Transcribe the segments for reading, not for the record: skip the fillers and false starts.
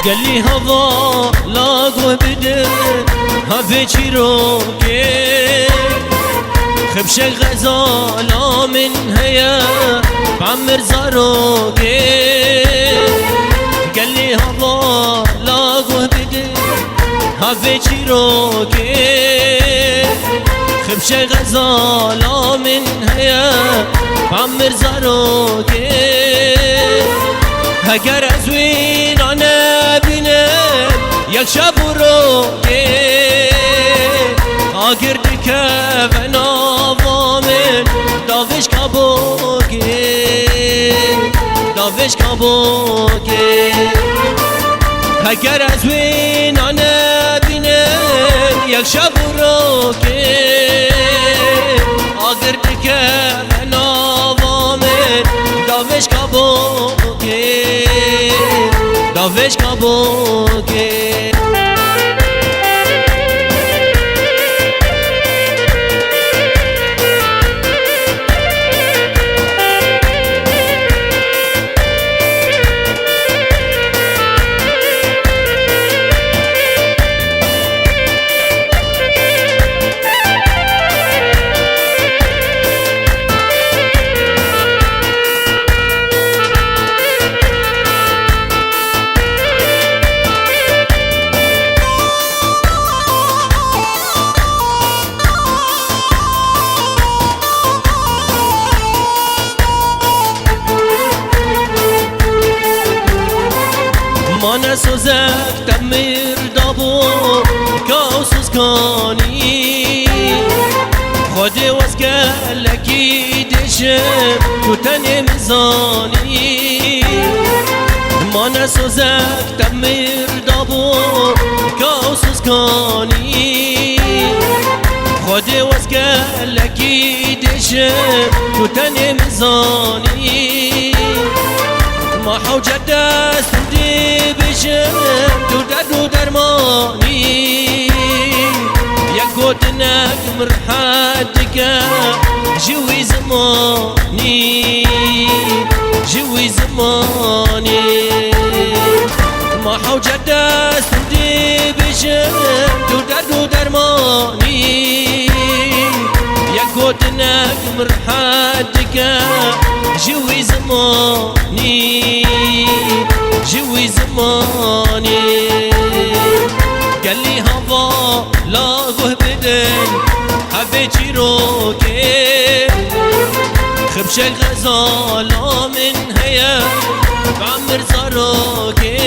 قالي هوا لاقو بدر هفي چيروكي خبش غزالا من هيا بعمر زاروكي قالي هوا لاقو بدر هفي چيروكي خبش غزالا من هيا بعمر زاروكي هگر از وینانه بینم یک شب رو که آگر دکه و نوامن داوش کابوگه هگر از وینانه بینم یک شب رو که آگر دکه و نوامن داوش کابوگه مانه سوزک تمیر دابو کاسوس کانی خودی وزگلکی دشم تو تن میزانی مانه سوزک تمیر دابو کاسوس کانی خودی وزگلکی دشم تو تن میزانی ما حوجت دست دی بشم تو درد و درمانی یک گوتنک مرحد که جوی زمانی ما حوجت دست دی بشم تو درد و درمانی یک گوتنک مرحد که جوی زمانی قالي هوا لاغوه بدن هفي چيروكي خبش الغزالة من هيا بعمر زاروكي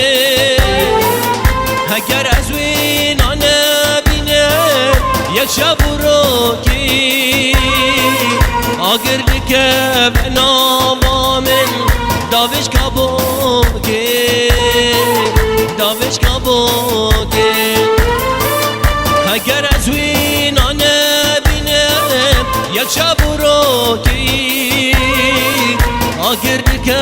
هگر از وینانه بینم یک شب روكي آگر دکه و نوامن داوش کابوگه هگر از وینانه بینم یک شب رو که آگر دکه